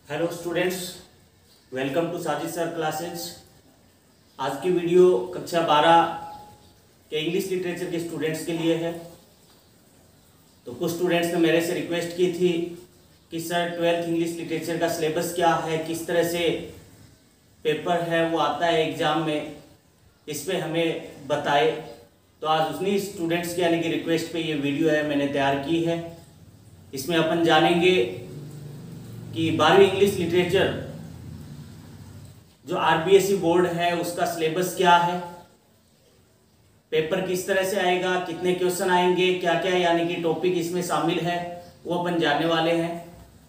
Hello students, welcome to Sajid sir classes. आज की video कक्षा 12 के इंग्लिश लिटरेचर के स्टूडेंट्स के लिए है। तो कुछ स्टूडेंट्स ने मेरे से रिक्वेस्ट की थी कि सर 12th इंग्लिश लिटरेचर का सिलेबस क्या है, किस तरह से पेपर है वो आता है एग्ज़ाम में, इस पे हमें बताए। तो आज उन्हीं स्टूडेंट्स के यानी कि रिक्वेस्ट पे ये वीडियो है मैंने तैयार की है। इसमें अपन जानेंगे कि 12वीं इंग्लिश लिटरेचर जो आरबीएसई बोर्ड है उसका सिलेबस क्या है, पेपर किस तरह से आएगा, कितने क्वेश्चन आएंगे, क्या क्या यानी कि टॉपिक इसमें शामिल है वो अपन जानने वाले हैं।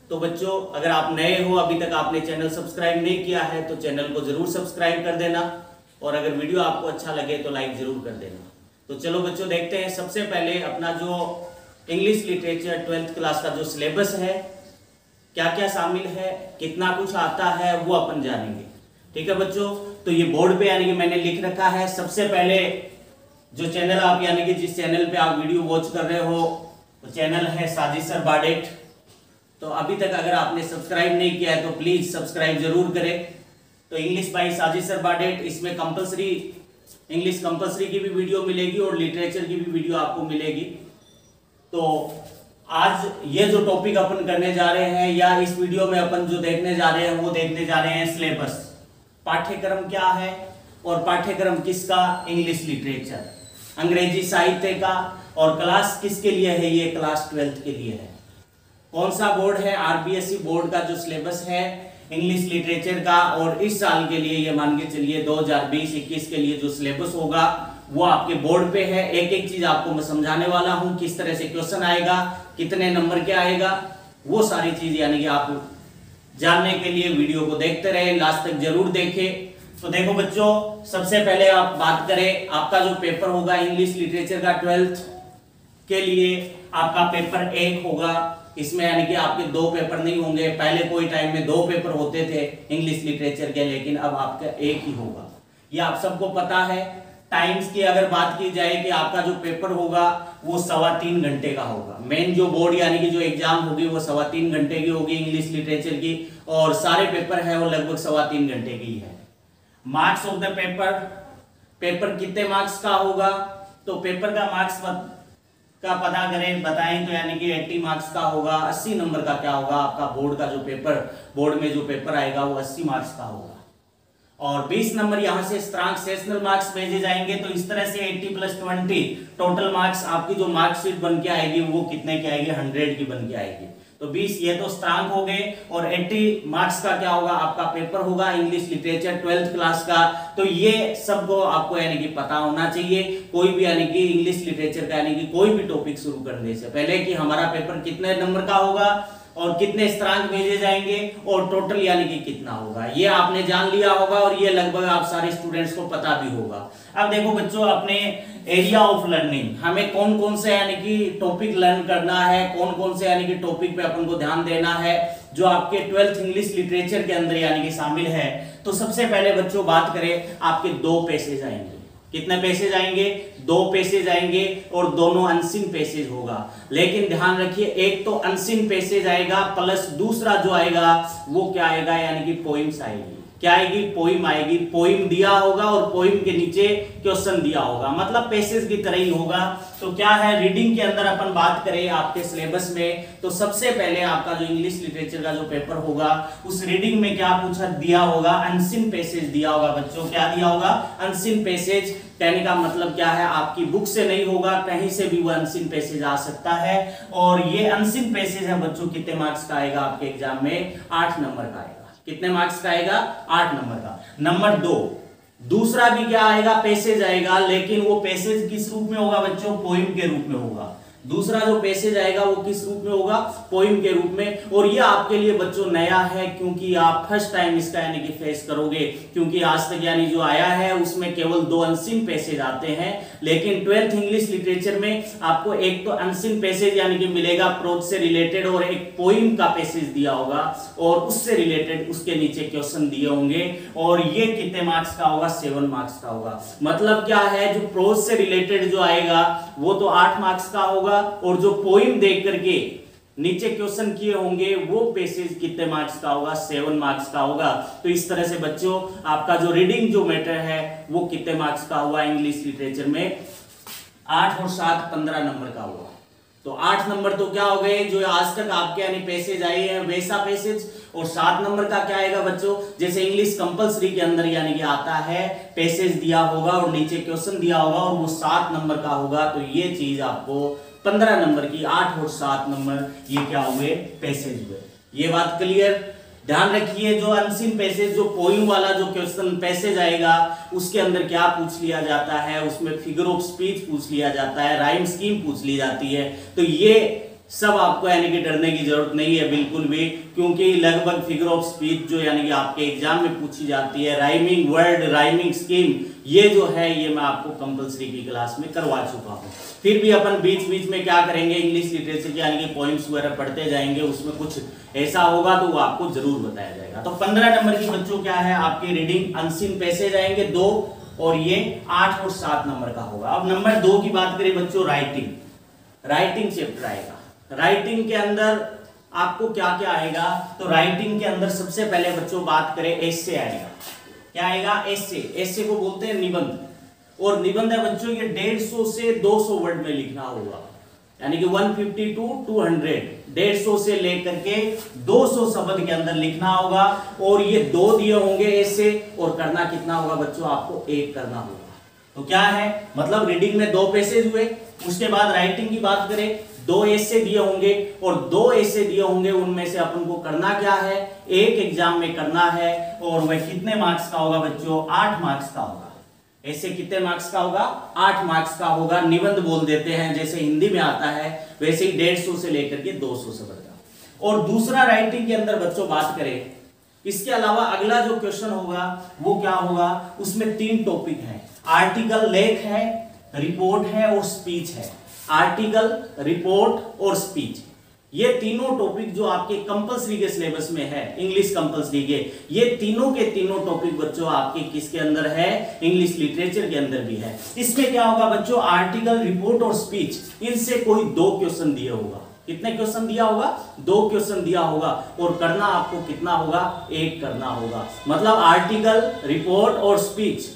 तो बच्चों, अगर आप नए हो, अभी तक आपने चैनल सब्सक्राइब नहीं किया है तो चैनल को जरूर सब्सक्राइब कर देना, और अगर वीडियो आपको अच्छा लगे तो लाइक जरूर कर देना। तो चलो बच्चों, देखते हैं। सबसे पहले अपना जो इंग्लिश लिटरेचर 12th क्लास का जो सिलेबस है, क्या क्या शामिल है, कितना कुछ आता है, वो अपन जानेंगे। ठीक है बच्चों, तो ये बोर्ड पे यानी कि मैंने लिख रखा है। सबसे पहले जो चैनल आप यानी कि जिस चैनल पे आप वीडियो वॉच कर रहे हो वो चैनल है साजिद सर बाडेट। तो अभी तक अगर आपने सब्सक्राइब नहीं किया है तो प्लीज सब्सक्राइब जरूर करें। तो इंग्लिश बाय साजिद सर बाडेट, इसमें कंपलसरी इंग्लिश कंपलसरी की भी वीडियो मिलेगी और लिटरेचर की भी वीडियो आपको मिलेगी। तो आज ये जो टॉपिक अपन करने जा रहे हैं या इस वीडियो में अपन जो देखने जा रहे हैं वो देखने जा रहे हैं सिलेबस, पाठ्यक्रम क्या है, और पाठ्यक्रम किसका, इंग्लिश लिटरेचर, अंग्रेजी साहित्य का, और क्लास किसके लिए है, ये क्लास 12th के लिए है। कौन सा बोर्ड है, आरबीएसई बोर्ड का जो सिलेबस है इंग्लिश लिटरेचर का, और इस साल के लिए ये मान के चलिए 2020-21 के लिए जो सिलेबस होगा वो आपके बोर्ड पे है। एक एक चीज आपको मैं समझाने वाला हूं, किस तरह से क्वेश्चन आएगा, कितने नंबर के आएगा, वो सारी चीज यानी कि आप जानने के लिए वीडियो को देखते रहे, लास्ट तक जरूर देखें। तो देखो बच्चों, सबसे पहले आप बात करें, आपका जो पेपर होगा इंग्लिश लिटरेचर का 12th के लिए, आपका पेपर 1 होगा। इसमें यानी कि आपके 2 पेपर नहीं होंगे। पहले कोई टाइम में 2 पेपर होते थे इंग्लिश लिटरेचर के, लेकिन अब आपका 1 ही होगा, ये आप सबको पता है। टाइम्स की अगर बात की जाए कि आपका जो पेपर होगा वो 3.25 घंटे का होगा। मेन जो बोर्ड यानी कि जो एग्जाम होगी वो 3.25 घंटे की होगी इंग्लिश लिटरेचर की, और सारे पेपर है वो लगभग 3.25 घंटे की है। मार्क्स ऑफ द पेपर कितने मार्क्स का होगा, तो पेपर का मार्क्स का पता करें बताएं तो यानी कि 80 मार्क्स का होगा। 80 नंबर का क्या होगा, आपका बोर्ड का जो पेपर, बोर्ड में जो पेपर आएगा वो 80 मार्क्स का होगा, और 20 नंबर यहां से स्ट्रांग सेशनल मार्क्स भेजे जाएंगे। तो इस तरह से 80 + 20 टोटल मार्क्स, आपकी जो मार्कशीट बन के आएगी वो कितने की आएगी, 100 की बन के आएगी। तो 20 ये तो स्ट्रांग हो गए, और 80 मार्क्स का क्या होगा, आपका पेपर होगा इंग्लिश लिटरेचर 12th क्लास का। तो ये सबको आपको यानी कि पता होना चाहिए, कोई भी यानी कि इंग्लिश लिटरेचर का यानी कि कोई भी टॉपिक शुरू करने से पहले, कि हमारा पेपर कितने नंबर का होगा और कितने स्ट्रांग भेजे जाएंगे और टोटल यानी कि कितना होगा, ये आपने जान लिया होगा, और ये लगभग आप सारे स्टूडेंट्स को पता भी होगा। अब देखो बच्चों, अपने एरिया ऑफ लर्निंग हमें कौन कौन से यानी कि टॉपिक लर्न करना है, कौन कौन से यानी कि टॉपिक पे अपन को ध्यान देना है जो आपके 12th इंग्लिश लिटरेचर के अंदर यानी कि शामिल है। तो सबसे पहले बच्चों बात करें, आपके 2 पैसेज आएंगे। कितने पैसेज आएंगे, 2 पैसेज आएंगे, और दोनों अनसीन पैसेज होगा। लेकिन ध्यान रखिए, एक तो अनसीन पैसेज आएगा, प्लस दूसरा जो आएगा वो क्या आएगा, यानी कि पोइम्स आएगी। क्या आएगी, पोइम आएगी। पोइम दिया होगा और पोइम के नीचे क्वेश्चन दिया होगा, मतलब पैसेज की तरह ही होगा। तो क्या है, रीडिंग के अंदर अपन बात करें आपके सिलेबस में, तो सबसे पहले आपका जो इंग्लिश लिटरेचर का जो पेपर होगा उस रीडिंग में क्या पूछा दिया होगा, अनसीन पैसेज दिया होगा बच्चों। क्या दिया होगा, अनसीन पैसेज। कहने का मतलब क्या है, आपकी बुक से नहीं होगा, कहीं से भी वो अनसीन पैसेज आ सकता है। और ये अनसीन पैसेज है बच्चों, कितने मार्क्स का आएगा आपके एग्जाम में, 8 नंबर का आएगा। कितने मार्क्स का आएगा, 8 नंबर का। नंबर 2, दूसरा भी क्या आएगा, पैसेज आएगा, लेकिन वो पैसेज किस रूप में होगा बच्चों, पोइम के रूप में होगा। दूसरा जो पैसेज आएगा वो किस रूप में होगा, पोइम के रूप में। और ये आपके लिए बच्चों नया है, क्योंकि आप फर्स्ट टाइम इसका यानी कि फेस करोगे, क्योंकि आज तक यानी जो आया है उसमें केवल 2 अनसीन पैसेज आते हैं। लेकिन 12th इंग्लिश लिटरेचर में आपको एक तो अनसीन पैसेज यानी कि मिलेगा प्रोज से रिलेटेड, और एक पोइम का पैसेज दिया होगा, और उससे रिलेटेड उसके नीचे क्वेश्चन दिए होंगे। और ये कितने मार्क्स का होगा, 7 मार्क्स का होगा। मतलब क्या है, जो प्रोज से रिलेटेड जो आएगा वो तो 8 मार्क्स का होगा, और जो पोइम देख करके नीचे क्वेश्चन किए होंगे वो पेसेज कितने मार्क्स का होगा, 7 मार्क्स का होगा। तो इस तरह से बच्चों आपका जो रीडिंग जो मैटर है वो कितने मार्क्स का हुआ इंग्लिश लिटरेचर में, 8 और 7 15 नंबर का हुआ। तो 8 नंबर तो क्या हो गए जो आज तक आपके यानी पैसेज आए हैं वैसा पैसेज, और 7 नंबर का क्या आएगा बच्चों, जैसे इंग्लिश कंपलसरी के अंदर यानी कि आता है पैसेज दिया होगा और नीचे क्वेश्चन दिया होगा और वो 7 नंबर का होगा। तो ये चीज आपको 15 नंबर की 8 और 7 नंबर ये क्या हुए, पैसेज हुए। ये बात क्लियर। ध्यान रखिए जो अनसीन पैसेज, जो पोइम वाला जो क्वेश्चन पैसेज आएगा उसके अंदर क्या पूछ लिया जाता है, उसमें फिगर ऑफ स्पीच पूछ लिया जाता है, राइम स्कीम पूछ ली जाती है। तो ये सब आपको यानी कि डरने की जरूरत नहीं है बिल्कुल भी, क्योंकि लगभग फिगर ऑफ स्पीच जो यानी कि आपके एग्जाम में पूछी जाती है, राइमिंग वर्ड, राइमिंग स्कीम, ये जो है ये मैं आपको कंपलसरी की क्लास में करवा चुका हूँ। फिर भी अपन बीच बीच में क्या करेंगे, इंग्लिश लिटरेचर के यानी कि पॉइंट्स वगैरह पढ़ते जाएंगे, उसमें कुछ ऐसा होगा तो वो आपको जरूर बताया जाएगा। तो 15 नंबर की बच्चों क्या है आपकी रीडिंग अनसीन पैसेज आएंगे 2, और ये 8 और 7 नंबर का होगा। अब नंबर 2 की बात करें बच्चों, राइटिंग चैप्टर आएगा। राइटिंग के अंदर आपको क्या क्या आएगा, तो राइटिंग के अंदर सबसे पहले बच्चों बात करें एस्से आएगा। क्या आएगा, एस्से को बोलते हैं निबंध, और निबंध है बच्चों ये 150 से 200 वर्ड में लिखना होगा, यानी कि 150 to 200, 150 से लेकर के 200 शब्द के अंदर लिखना होगा। और ये 2 दिए होंगे एस्से, और करना कितना होगा बच्चों, आपको 1 करना होगा। तो क्या है मतलब रीडिंग में 2 पैसेज हुए। उसके बाद राइटिंग की बात करें, 2 एस्से दिए होंगे, और 2 एस्से दिए होंगे उनमें से अपन को करना क्या है, 1 एग्जाम में करना है, और वह कितने मार्क्स का होगा बच्चों, 8 मार्क्स का होगा। ऐसे कितने मार्क्स का होगा, 8 मार्क्स का होगा। निबंध बोल देते हैं, जैसे हिंदी में आता है वैसे ही 150 से लेकर के 200 शब्द का। और दूसरा राइटिंग के अंदर बच्चों बात करें, इसके अलावा अगला जो क्वेश्चन होगा वो क्या होगा, उसमें 3 टॉपिक है, आर्टिकल, लेख है, रिपोर्ट है और स्पीच है। आर्टिकल, रिपोर्ट और स्पीच, ये तीनों टॉपिक जो आपके कंपलसरी के सिलेबस में है, इंग्लिश कंपलसरी के, ये तीनों के तीनों टॉपिक बच्चों आपके किसके अंदर है, इंग्लिश लिटरेचर के अंदर भी है। इसमें क्या होगा बच्चों, आर्टिकल, रिपोर्ट और स्पीच, इनसे कोई 2 क्वेश्चन दिया होगा। कितने क्वेश्चन दिया होगा, 2 क्वेश्चन दिया होगा, और करना आपको कितना होगा, 1 करना होगा। मतलब आर्टिकल, रिपोर्ट और स्पीच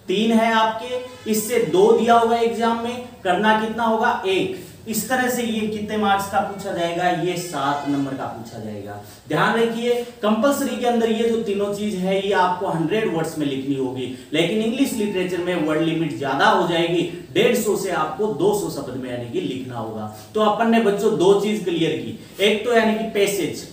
3 है आपके, इससे 2 दिया होगा एग्जाम में, करना कितना होगा, 1। इस तरह से ये कितने मार्क्स का पूछा जाएगा, ये 7 नंबर का पूछा जाएगा। ध्यान रखिए कंपलसरी के अंदर ये जो तीनों चीज है ये आपको 100 वर्ड्स में लिखनी होगी, लेकिन इंग्लिश लिटरेचर में वर्ड लिमिट ज्यादा हो जाएगी, 150 से आपको 200 शब्द में यानी कि लिखना होगा। तो अपन ने बच्चों 2 चीज क्लियर की, एक तो यानी कि पैसेज,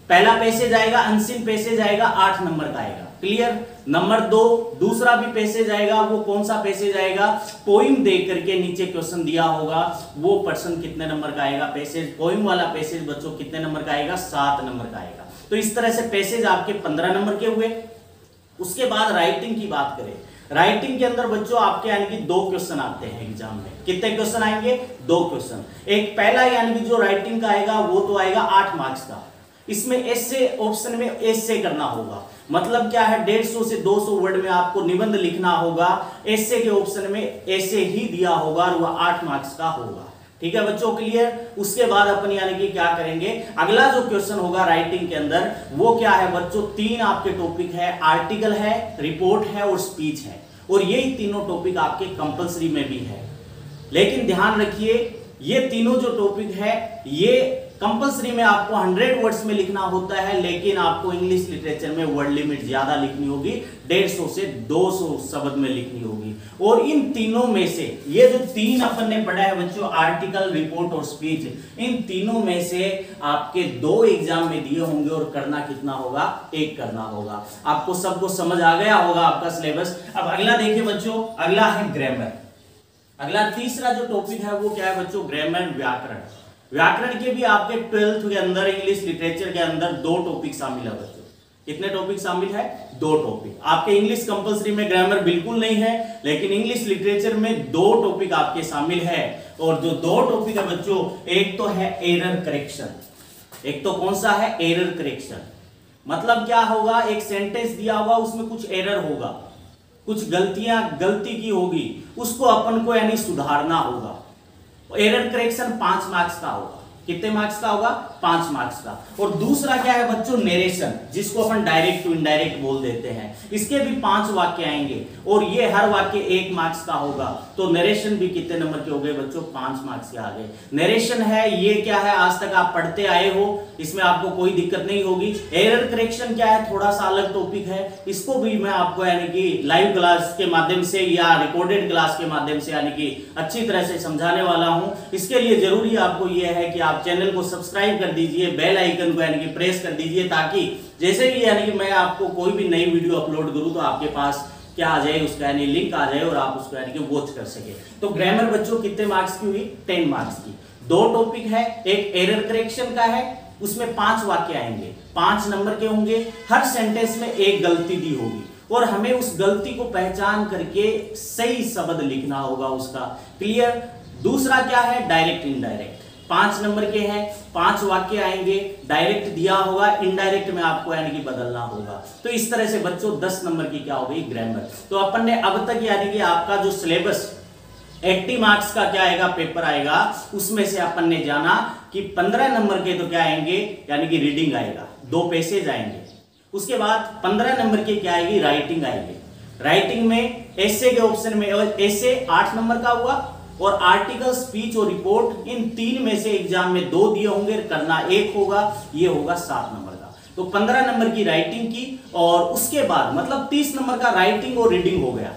पहला पैसेज आएगा अनसीन पैसेज आएगा, 8 नंबर का आएगा, क्लियर। नंबर 2 दूसरा भी पैसेज आएगा, वो कौन सा पैसेज आएगा, पोइम दे करके नीचे क्वेश्चन दिया होगा, वो पर्सन कितने नंबर का आएगा, पैसेज, पोइम वाला पैसेज बच्चों कितने नंबर का आएगा, 7 नंबर का आएगा। तो इस तरह से पैसेज आपके 15 नंबर के हुए। उसके बाद राइटिंग की बात करें, राइटिंग के अंदर बच्चों आपके यानी कि 2 क्वेश्चन आते हैं एग्जाम में। कितने क्वेश्चन आएंगे, 2 क्वेश्चन। एक पहला यानी कि जो राइटिंग का आएगा वो तो आएगा 8 मार्क्स का, इसमें एस्से ऑप्शन में एस्से करना होगा, मतलब क्या है 150 से 200 वर्ड में आपको निबंध लिखना होगा, एस्से के ऑप्शन में एस्से ही दिया होगा और वह 8 मार्क्स का होगा। ठीक है बच्चों, क्लियर। उसके बाद अपन यानी कि क्या करेंगे, अगला जो क्वेश्चन होगा राइटिंग के अंदर वो क्या है बच्चों, 3 आपके टॉपिक है, आर्टिकल है, रिपोर्ट है और स्पीच है, और यही तीनों टॉपिक आपके कंपलसरी में भी है। लेकिन ध्यान रखिए ये तीनों जो टॉपिक है ये कंपलसरी में आपको 100 वर्ड्स में लिखना होता है, लेकिन आपको इंग्लिश लिटरेचर में वर्ड लिमिट ज्यादा लिखनी होगी, 150 से 200 शब्द में लिखनी होगी। और इन तीनों में से ये जो 3 अपन ने पढ़ा है बच्चों, आर्टिकल, रिपोर्ट और स्पीच, इन तीनों में से आपके 2 एग्जाम में दिए होंगे और करना कितना होगा, 1 करना होगा। आपको सबको समझ आ गया होगा आपका सिलेबस। अब अगला देखिए बच्चों, अगला है ग्रामर। अगला तीसरा जो टॉपिक है वो क्या है बच्चों, ग्रामर, व्याकरण। व्याकरण के भी आपके 12th के अंदर इंग्लिश लिटरेचर के अंदर 2 टॉपिक शामिल है बच्चों। कितने टॉपिक शामिल है, 2 टॉपिक। आपके इंग्लिश कंपलसरी में ग्रामर बिल्कुल नहीं है, लेकिन इंग्लिश लिटरेचर में 2 टॉपिक आपके शामिल है। और जो 2 टॉपिक है बच्चों, एक तो है एरर करेक्शन, एक तो कौन सा है, एरर करेक्शन। मतलब क्या होगा, एक सेंटेंस दिया होगा उसमें कुछ एरर होगा, कुछ गलती की होगी, उसको अपन को यानी सुधारना होगा। एरर करेक्शन 5 मार्क्स का होगा। कितने मार्क्स का होगा? 5 मार्क्स का। और दूसरा क्या है बच्चों? नरेशन, जिसको अपन डायरेक्ट टू इनडायरेक्ट बोल देते हैं। इसके भी 5 वाक्य आएंगे और ये हर वाक्य 1 मार्क्स का होगा। तो नरेशन भी कितने नंबर के हो गए बच्चों? 5 मार्क्स के आ गए। नरेशन है, ये क्या है? आज तक आप पढ़ते आए हो, इसमें आपको कोई दिक्कत नहीं होगी। एरर करेक्शन क्या है? थोड़ा सा अलग टॉपिक है, इसको भी मैं आपको यानी कि लाइव क्लास के माध्यम से या रिकॉर्डेड क्लास के माध्यम से यानी कि अच्छी तरह से समझाने वाला हूं। इसके लिए जरूरी आपको यह है कि आप चैनल को सब्सक्राइब कर दीजिए, बेल आइकन को यानी कि प्रेस कर दीजिए, ताकि जैसे भी यानी कि मैं आपको कोई भी नई वीडियो अपलोड करूं तो आपके पास क्या आ जाए, उसका यानी लिंक आ जाए और आप उसको यानी कि वॉच कर सके। तो ग्रामर बच्चों कितने मार्क्स की हुई? 10 मार्क्स की। 2 टॉपिक है, एक एरर करेक्शन का है, उसमें 5 वाक्य आएंगे, 5 नंबर के होंगे। हर सेंटेंस में एक गलती दी होगी और हमें उस गलती को पहचान करके सही शब्द लिखना होगा उसका। क्लियर? दूसरा क्या है? Direct indirect. 5 नंबर के हैं, 5 वाक्य आएंगे, डायरेक्ट दिया होगा, इनडायरेक्ट में आपको यानी कि बदलना होगा। तो इस तरह से बच्चों 10 नंबर की क्या हो गई? ग्रामर। तो अपन ने अब तक यानी कि आपका जो सिलेबस 80 मार्क्स का क्या आएगा? पेपर आएगा, उसमें से अपन ने जाना कि 15 नंबर के तो क्या आएंगे? यानी कि रीडिंग आएगा, 2 पैसेज आएंगे। उसके बाद 15 नंबर की क्या आएगी? राइटिंग आएगी। राइटिंग में ऐसे के ऑप्शन में ऐसे 8 नंबर का हुआ और आर्टिकल, स्पीच और रिपोर्ट, इन 3 में से एग्जाम में 2 दिए होंगे, करना 1 होगा, ये होगा 7 नंबर का। तो 15 नंबर की राइटिंग की और उसके बाद मतलब 30 नंबर का राइटिंग और रीडिंग हो गया।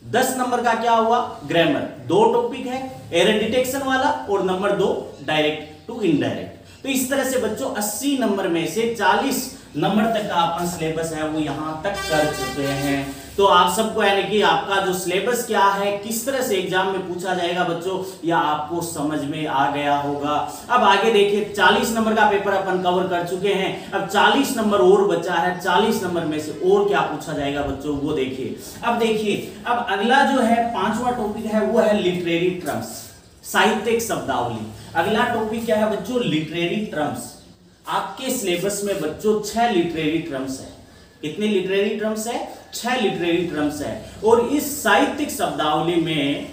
10 नंबर का क्या हुआ? ग्रामर। 2 टॉपिक है, एरर डिटेक्शन वाला और नंबर 2 डायरेक्ट टू इनडायरेक्ट। तो इस तरह से बच्चों 80 नंबर में से 40 नंबर तक का अपन सिलेबस है वो यहां तक कर चुके हैं। तो आप सबको यानी कि आपका जो सिलेबस क्या है, किस तरह से एग्जाम में पूछा जाएगा बच्चों, या आपको समझ में आ गया होगा। अब आगे देखिए, 40 नंबर का पेपर अपन कवर कर चुके हैं, अब 40 नंबर और बचा है। 40 नंबर में से और क्या पूछा जाएगा बच्चों, वो देखिए। अब देखिए, अब अगला जो है 5वां टॉपिक है वो है लिटरेरी टर्म्स, साहित्यिक शब्दावली। अगला टॉपिक क्या है बच्चों? Literary terms. आपके सिलेबस में बच्चों 6 लिटरेरी टर्म्स है। कितने लिटरेरी टर्म्स है? 6 लिटरेरी टर्म्स है। और इस साहित्यिक शब्दावली में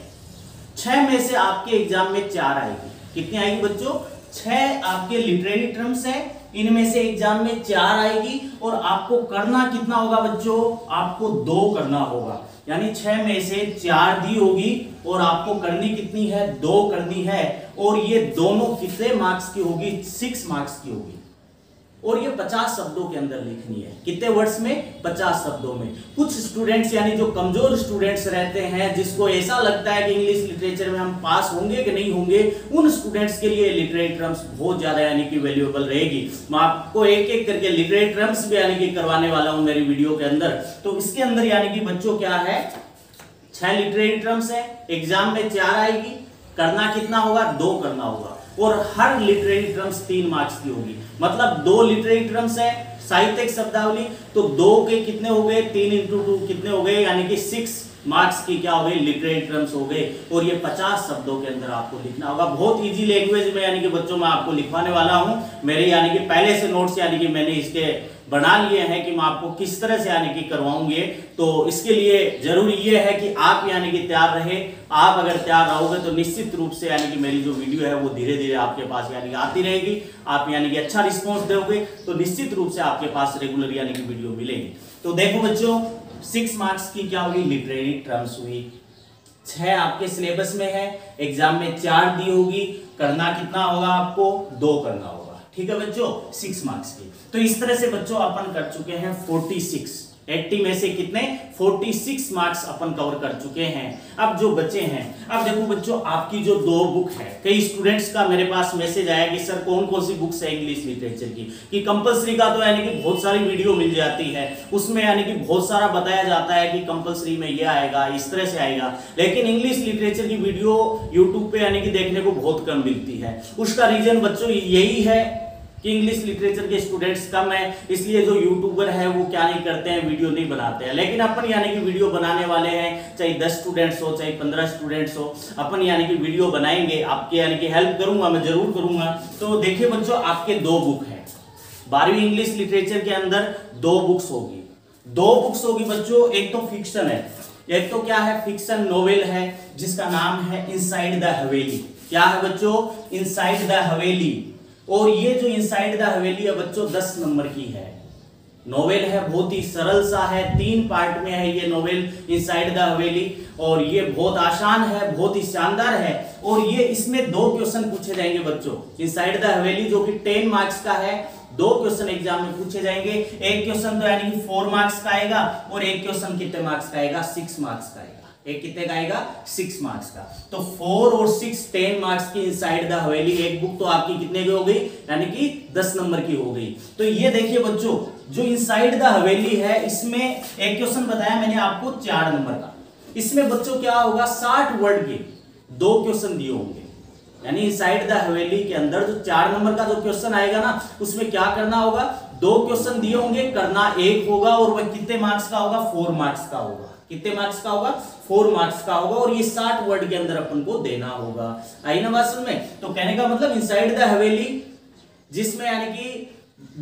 6 में से आपके एग्जाम में 4 आएगी। कितनी आएगी बच्चों? 6 आपके लिटरेरी टर्म्स है, इनमें से एग्जाम में 4 आएगी। और आपको करना कितना होगा बच्चों? आपको 2 करना होगा, यानी 6 में से 4 दी होगी और आपको करनी कितनी है? 2 करनी है। और ये दोनों कितने मार्क्स की होगी? 6 मार्क्स की होगी। और ये 50 शब्दों के अंदर लिखनी है। कितने वर्ड्स में? 50 शब्दों में। कुछ स्टूडेंट्स यानी जो कमजोर स्टूडेंट्स रहते हैं, जिसको ऐसा लगता है कि इंग्लिश लिटरेचर में हम पास होंगे कि नहीं होंगे, उन स्टूडेंट्स के लिए लिटरेरी टर्म्स बहुत ज्यादा यानी कि वैल्यूएबल रहेगी। मैं आपको एक एक करके लिटरेरी टर्म्स भी यानी कि करवाने वाला हूं मेरी वीडियो के अंदर। तो इसके अंदर यानी कि बच्चों क्या है? 6 लिटरेरी टर्म्स है, एग्जाम में 4 आएगी, करना कितना होगा? 2 करना होगा। और हर लिटरेरी टर्म्स 3 मार्क्स की होगी। मतलब 2 लिटरेरी टर्म्स है साहित्यिक शब्दावली, तो 2 के कितने हो गए? 3 × 2 कितने हो गए? यानी कि 6 मार्क्स की क्या हो गई? लिटरेरी टर्म्स हो गए। और ये 50 शब्दों के अंदर आपको लिखना होगा। बहुत इजी लैंग्वेज में यानी कि बच्चों मैं आपको लिखवाने वाला हूं। मेरे यानी कि पहले से नोट्स यानी कि मैंने इसके बना लिए हैं कि मैं आपको किस तरह से यानी कि करवाऊंगे। तो इसके लिए जरूरी ये है कि आप यानी कि तैयार रहे। आप अगर तैयार रहोगे तो निश्चित रूप से यानी कि मेरी जो वीडियो है वो धीरे धीरे आपके पास यानी कि आती रहेगी। आप यानी कि अच्छा रिस्पॉन्स दोगे तो निश्चित रूप से आपके पास रेगुलर यानी कि वीडियो मिलेगी। तो देखो बच्चों, 6 मार्क्स की क्या हुई? लिटरेरी टर्म्स हुई। 6 आपके सिलेबस में है, एग्जाम में 4 दी होगी, करना कितना होगा? आपको 2 करना होगा। ठीक है बच्चों, 6 मार्क्स की। तो इस तरह से बच्चों अपन कर चुके हैं 46। 80 में से कितने? 46 मार्क्स अपन कवर कर चुके हैं। अब जो बचे हैं, अब देखो बच्चों, आपकी जो 2 बुक है, कई स्टूडेंट्स का मेरे पास मैसेज आया कि सर कौन कौन सी बुक्स है इंग्लिश लिटरेचर की, कि कंपलसरी का तो यानी कि बहुत सारी वीडियो मिल जाती है, उसमें यानी कि बहुत सारा बताया जाता है कि कंपलसरी में ये आएगा, इस तरह से आएगा, लेकिन इंग्लिश लिटरेचर की वीडियो यूट्यूब पे यानी कि देखने को बहुत कम मिलती है। उसका रीजन बच्चों यही है कि इंग्लिश लिटरेचर के स्टूडेंट्स कम है, इसलिए जो यूट्यूबर है वो क्या नहीं करते हैं? वीडियो नहीं बनाते हैं। लेकिन अपन यानी कि वीडियो बनाने वाले हैं, चाहे 10 स्टूडेंट्स हो चाहे 15 स्टूडेंट्स हो, अपन यानी कि वीडियो बनाएंगे, आपके यानी कि हेल्प करूंगा, मैं जरूर करूंगा। तो देखिए बच्चों, आपके 2 बुक है 12वीं इंग्लिश लिटरेचर के अंदर, 2 बुक्स होगी। 2 बुक्स होगी बच्चों। एक तो फिक्शन है, एक तो क्या है? फिक्शन नोवेल है जिसका नाम है इनसाइड द हवेली। क्या है बच्चों? इनसाइड द हवेली। और ये जो इनसाइड द हवेली है बच्चों 10 नंबर की है, नोवेल है, बहुत ही सरल सा है, 3 पार्ट में है ये नोवेल इनसाइड द हवेली, और ये बहुत आसान है, बहुत ही शानदार है। और ये इसमें 2 क्वेश्चन पूछे जाएंगे बच्चों, इनसाइड द हवेली जो कि 10 मार्क्स का है, 2 क्वेश्चन एग्जाम में पूछे जाएंगे। एक क्वेश्चन तो यानी कि 4 मार्क्स का आएगा, और एक क्वेश्चन कितने मार्क्स का आएगा, 6 मार्क्स का आएगा। एक कितने का आएगा, 6 मार्क्स का। तो 4 और 6 10 मार्क्स की इनसाइड द हवेली एक बुक तो आपकी कितने की हो गई, यानी कि 10 नंबर की हो गई। तो ये देखिए बच्चों, जो इनसाइड द हवेली है इसमें एक क्वेश्चन बताया मैंने आपको 4 नंबर का, इसमें बच्चों क्या होगा 60 वर्ड के 2 क्वेश्चन दिए होंगे। यानी इनसाइड द हवेली के अंदर जो 4 नंबर का जो क्वेश्चन आएगा ना, उसमें क्या करना होगा, 2 क्वेश्चन दिए होंगे, करना 1 होगा, और वह कितने मार्क्स का होगा, 4 मार्क्स का होगा। कितने मार्क्स का होगा, 4 मार्क्स का होगा, और ये 60 वर्ड के अंदर अपन को देना होगा। आई ना बात समझ में? तो कहने का मतलब इनसाइड द हवेली जिसमें यानी कि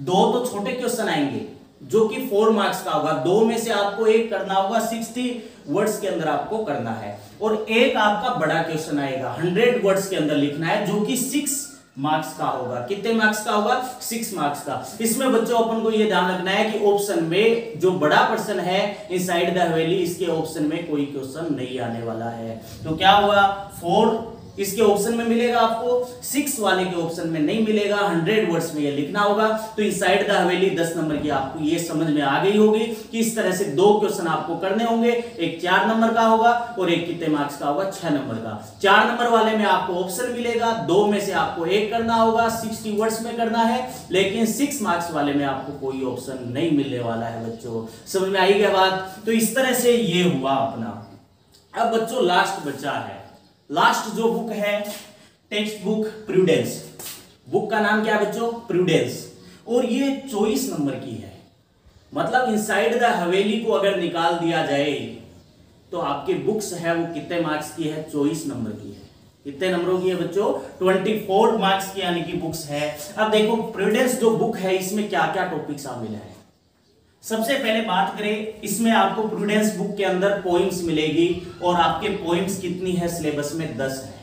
2 तो छोटे क्वेश्चन आएंगे जो कि 4 मार्क्स का होगा, 2 में से आपको 1 करना होगा, 60 वर्ड्स के अंदर आपको करना है, और एक आपका बड़ा क्वेश्चन आएगा 100 वर्ड्स के अंदर लिखना है जो कि 6 मार्क्स का होगा। कितने मार्क्स का होगा, 6 मार्क्स का। इसमें बच्चों अपन को ये ध्यान रखना है कि ऑप्शन में जो बड़ा पर्सन है इनसाइड द हवेली, इसके ऑप्शन में कोई क्वेश्चन नहीं आने वाला है। तो क्या हुआ, 4 इसके ऑप्शन में मिलेगा आपको, 6 वाले के ऑप्शन में नहीं मिलेगा, 100 वर्ड्स में ये लिखना होगा। तो इनसाइड द हवेली 10 नंबर की आपको ये समझ में आ गई होगी कि इस तरह से 2 क्वेश्चन आपको करने होंगे, एक 4 नंबर का होगा और एक कितने मार्क्स का होगा, 6 नंबर का। 4 नंबर वाले में आपको ऑप्शन मिलेगा, 2 में से आपको 1 करना होगा, 60 वर्ड्स में करना है, लेकिन 6 मार्क्स वाले में आपको कोई ऑप्शन नहीं मिलने वाला है बच्चों। समझ में आई क्या बात? तो इस तरह से ये हुआ अपना। अब बच्चों लास्ट बचा है, लास्ट जो बुक है टेक्स्ट बुक प्रूडेंस, बुक का नाम क्या है बच्चों, प्रूडेंस, और ये 24 नंबर की है। मतलब इनसाइड द हवेली को अगर निकाल दिया जाए तो आपकी बुक्स है वो कितने मार्क्स की है, 24 नंबर की है। कितने नंबरों की है बच्चों, 24 मार्क्स की यानी कि बुक्स है। अब देखो प्रूडेंस जो बुक है इसमें क्या क्या टॉपिक शामिल है। सबसे पहले बात करें, इसमें आपको प्रूडेंस बुक के अंदर पोइम्स मिलेगी, और आपके पोइम्स कितनी है सिलेबस में, 10 है।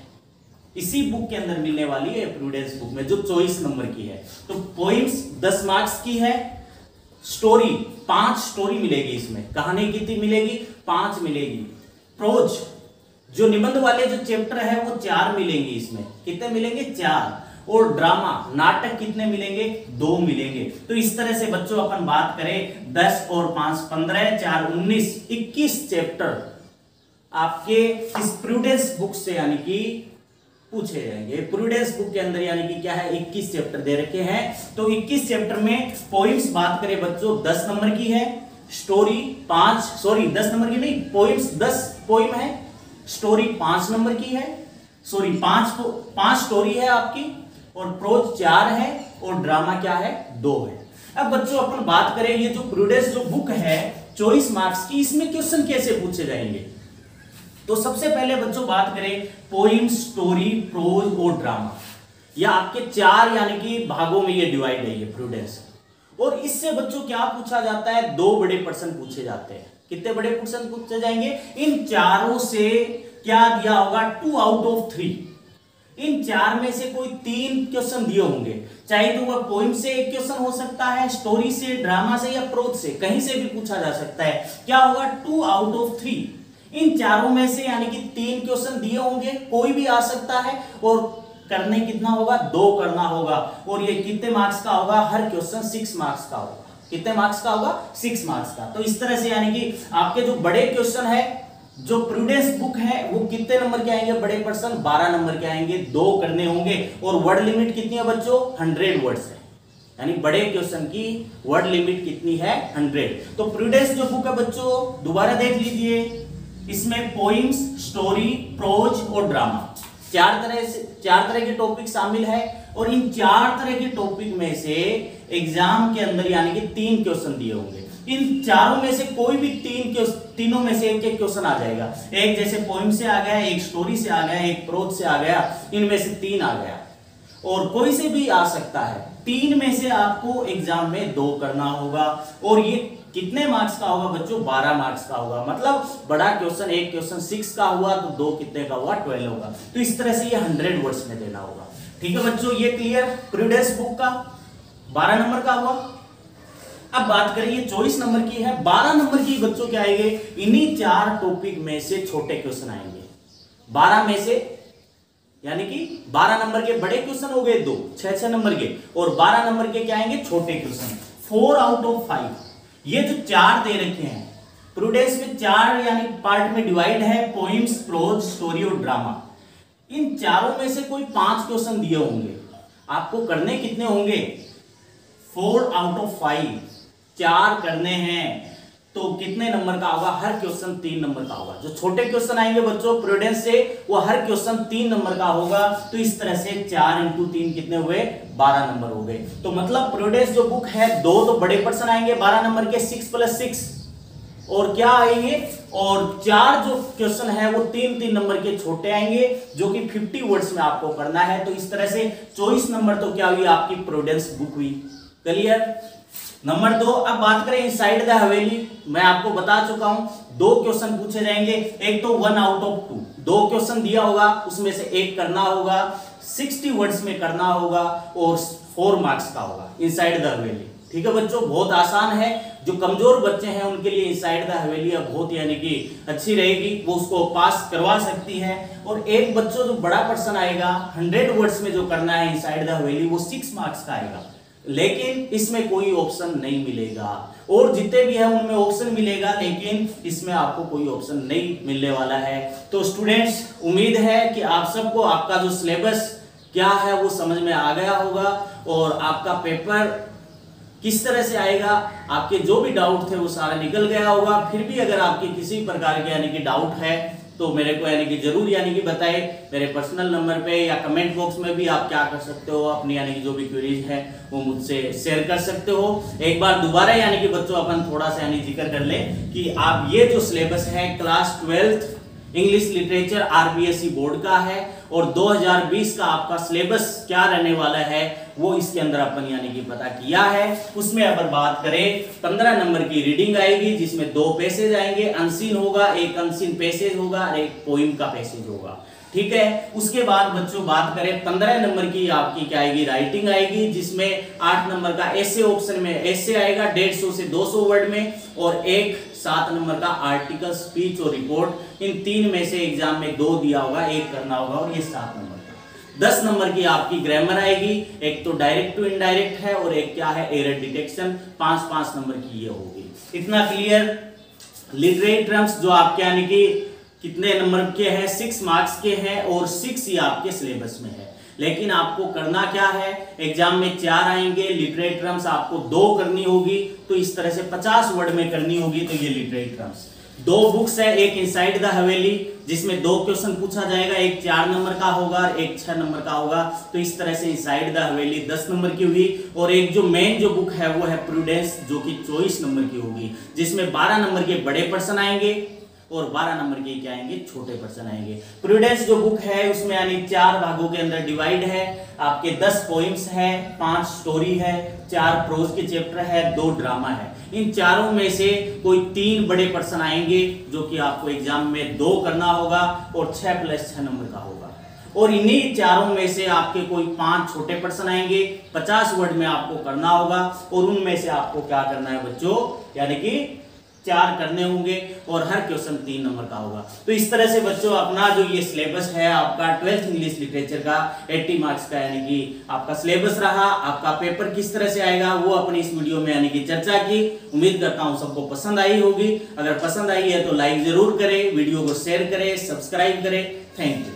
इसी बुक के अंदर मिलने वाली है प्रूडेंस बुक में जो 24 नंबर की है। तो पोइम्स 10 मार्क्स की है, स्टोरी 5 स्टोरी मिलेगी इसमें, कहानी कितनी मिलेगी, 5 मिलेगी। प्रोज जो निबंध वाले जो चैप्टर है वो 4 मिलेंगे इसमें, कितने मिलेंगे, 4। और ड्रामा नाटक कितने मिलेंगे, 2 मिलेंगे। तो इस तरह से बच्चों अपन बात करें 10 और 5 15, 4 19, 21 चैप्टर आपके इस प्रूडेंस बुक से यानी कि पूछे जाएंगे। प्रूडेंस बुक के अंदर यानी कि क्या है, 21 चैप्टर दे रखे हैं। तो 21 चैप्टर में पोइम्स बात करें बच्चों 10 नंबर की है, स्टोरी 10 नंबर की नहीं, पोइम्स 10 पोइम है, स्टोरी 5 नंबर की है, 5 स्टोरी है आपकी, और प्रोज 4 है, और ड्रामा क्या है, 2 है। अब बच्चों अपन बात करें ये जो प्रूडेंस जो बुक है 24 मार्क्स की, इसमें क्वेश्चन कैसे पूछे जाएंगे। तो सबसे पहले बच्चों बात करें पोइम, स्टोरी, प्रोज और ड्रामा, या आपके 4 यानी कि भागों में ये डिवाइड है ये प्रूडेंस। और इससे बच्चों क्या पूछा जाता है, 2 बड़े प्रश्न पूछे जाते हैं। कितने बड़े प्रश्न पूछे जाएंगे, इन चारों से क्या दिया होगा, 2 आउट ऑफ 3, इन 4 में से कोई 3 क्वेश्चन दिए होंगे, चाहे तो वह पोइम से एक क्वेश्चन हो सकता है, स्टोरी से, ड्रामा से, या प्रोज से, कहीं से भी पूछा जा सकता है। क्या होगा, 2 आउट ऑफ 3, इन चारों में से यानी कि 3 क्वेश्चन दिए होंगे, कोई भी आ सकता है, और करने कितना होगा, 2 करना होगा। और ये कितने मार्क्स का होगा, हर क्वेश्चन 6 मार्क्स का होगा। कितने मार्क्स का होगा, 6 मार्क्स का। तो इस तरह से यानी कि आपके जो बड़े क्वेश्चन है जो प्रूडेंस बुक है वो कितने नंबर के आएंगे, बड़े पर्सन 12 नंबर के आएंगे, 2 करने होंगे। और वर्ड लिमिट कितनी है बच्चों, 100 वर्ड्स है, यानी बड़े क्वेश्चन की वर्ड लिमिट कितनी है, 100। तो प्रूडेंस जो बुक है बच्चों दोबारा देख लीजिए, इसमें पोइम्स, स्टोरी, प्रोज और ड्रामा 4 तरह के टॉपिक शामिल है। और इन 4 तरह के टॉपिक में से एग्जाम के अंदर यानी कि 3 क्वेश्चन दिए होंगे। इन चारों में से कोई भी तीनों में से एक क्वेश्चन आ जाएगा। एक जैसे पोइम से आ गया, एक स्टोरी से आ गया, एक प्रोज से आ गया, इनमें से 3 आ गया, और कोई से भी आ सकता है। 3 में से आपको एग्जाम में 2 करना होगा। और ये कितने मार्क्स का होगा बच्चों, 12 मार्क्स का होगा। मतलब बड़ा क्वेश्चन, एक क्वेश्चन 6 का हुआ तो 2 कितने का हुआ, 12 होगा। तो इस तरह से ये 100 वर्ड्स में देना होगा। ठीक है बच्चों, ये क्लियर प्रूडेंस बुक का 12 नंबर का हुआ। अब बात करें, ये 24 नंबर की है, 12 नंबर की बच्चों क्या आएंगे, इन्हीं 4 टॉपिक में से छोटे क्वेश्चन आएंगे। 12 में से यानी कि 12 नंबर के बड़े क्वेश्चन हो गए 2, 6 नंबर के, और 12 नंबर के क्या आएंगे, छोटे क्वेश्चन। 4 आउट ऑफ 5 ये जो 4 दे रखे हैं प्रूडेंस में, 4 यानी पार्ट में डिवाइड है, पोइम्स, प्रोज, स्टोरी और ड्रामा। इन चारों में से कोई 5 क्वेश्चन दिए होंगे, आपको करने कितने होंगे, 4 आउट ऑफ 5 4 करने हैं, तो कितने नंबर का होगा, हर क्वेश्चन 3 नंबर का होगा। जो छोटे क्वेश्चन आएंगे बच्चों प्रूडेंस से, वो हर क्वेश्चन 3 नंबर का होगा। तो इस तरह से 4 इंटू 3 कितने हुए, 12 नंबर हो गए। तो मतलब प्रूडेंस जो बुक है, 2 तो बड़े पर्सन आएंगे 12 नंबर के, 6 + 6 और क्या आएंगे, और 4 जो क्वेश्चन है वो 3-3 नंबर के छोटे आएंगे, जो कि 50 वर्ड्स में आपको करना है। तो इस तरह से 24 नंबर तो क्या हुई, आपकी प्रूडेंस बुक हुई। क्लियर। नंबर 2, अब बात करें इनसाइड द हवेली। मैं आपको बता चुका हूं 2 क्वेश्चन पूछे जाएंगे, एक तो 1 आउट ऑफ 2, 2 क्वेश्चन दिया होगा, उसमें से एक करना होगा, 60 वर्ड्स में करना होगा और 4 मार्क्स का होगा इनसाइड द हवेली। ठीक है बच्चों, बहुत आसान है। जो कमजोर बच्चे हैं उनके लिए इनसाइड द हवेली अब बहुत यानी कि अच्छी रहेगी, वो उसको पास करवा सकती है। और एक बच्चों जो बड़ा पर्सन आएगा 100 वर्ड्स में जो करना है इनसाइड द हवेली, वो 6 मार्क्स का आएगा, लेकिन इसमें कोई ऑप्शन नहीं मिलेगा। और जितने भी है उनमें ऑप्शन मिलेगा, लेकिन इसमें आपको कोई ऑप्शन नहीं मिलने वाला है। तो स्टूडेंट्स, उम्मीद है कि आप सबको आपका जो सिलेबस क्या है वो समझ में आ गया होगा, और आपका पेपर किस तरह से आएगा, आपके जो भी डाउट थे वो सारा निकल गया होगा। फिर भी अगर आपके किसी प्रकार के यानी कि डाउट है तो मेरे को यानी कि जरूर यानी कि बताएं, मेरे पर्सनल नंबर पे या कमेंट बॉक्स में भी आप क्या कर सकते हो, अपनी यानी कि जो भी क्वेरीज है वो मुझसे शेयर कर सकते हो। एक बार दोबारा यानी कि बच्चों अपन थोड़ा सा यानी जिक्र कर ले कि आप ये जो सिलेबस है class 12th English literature RBSE board का है, और 2020 का आपका सिलेबस क्या रहने वाला है वो इसके अंदर अपन यानी कि पता किया है। उसमें अगर बात करें 15 नंबर की रीडिंग आएगी, जिसमें 2 पैसेज आएंगे, अनसीन होगा, एक अनसीन पैसेज होगा और एक पोइम का पैसेज होगा। ठीक है। उसके बाद बच्चों बात करें 15 नंबर की आपकी क्या आएगी, राइटिंग आएगी, जिसमें 8 नंबर का ऐसे ऑप्शन में ऐसे आएगा 150 से 200 वर्ड में, और एक 7 नंबर का आर्टिकल, स्पीच और रिपोर्ट। इन 3 में से एग्जाम में 2 दिया होगा, एक करना होगा, और ये 7 नंबर का। 10 नंबर की आपकी ग्रामर आएगी, एक तो डायरेक्ट टू इनडायरेक्ट है और एक क्या है, एरर डिटेक्शन। 5-5 नंबर की ये होगी। इतना क्लियर। लिटरेरी टर्म्स जो आपके यानी कि कितने नंबर के हैं, 6 मार्क्स के हैं, और 6 ही आपके सिलेबस में है। लेकिन आपको करना क्या है, एग्जाम में 4 आएंगे, लिटरेरी टर्म्स आपको 2 करनी होगी, तो इस तरह से 50 वर्ड में करनी होगी। तो ये लिटरेरी टर्म्स 2 बुक्स है, एक इनसाइड द हवेली जिसमें 2 क्वेश्चन पूछा जाएगा, एक 4 नंबर का होगा और एक 6 नंबर का होगा। तो इस तरह से इनसाइड द हवेली 10 नंबर की हुई, और एक जो मेन जो बुक है वो है प्रूडेंस, जो कि 24 नंबर की होगी, जिसमें 12 नंबर के बड़े पर्सन आएंगे और 12 नंबर के क्या आएंगे, छोटे पर्सन आएंगे। प्रूडेंस जो बुक है उसमें यानी 4 भागों के अंदर डिवाइड है। आपके 10 पोइम्स है, 5 स्टोरी है, 4 प्रोज के चैप्टर है, 2 ड्रामा है। इन चारों में से कोई 3 बड़े पर्सन आएंगे, जो कि आपको एग्जाम में 2 करना होगा, और 6 + 6 नंबर का होगा। और इन्हीं चारों में से आपके कोई 5 छोटे पर्सन आएंगे, 50 वर्ड में आपको करना होगा, और उनमें से आपको क्या करना है बच्चों, यानी कि 4 करने होंगे, और हर क्वेश्चन 3 नंबर का होगा। तो इस तरह से बच्चों अपना जो ये सिलेबस है आपका 12th इंग्लिश लिटरेचर का 80 मार्क्स का यानी कि आपका सिलेबस रहा। आपका पेपर किस तरह से आएगा वो अपनी इस वीडियो में यानी कि चर्चा की। उम्मीद करता हूं सबको पसंद आई होगी। अगर पसंद आई है तो लाइक जरूर करें, वीडियो को शेयर करें, सब्सक्राइब करें। Thank you.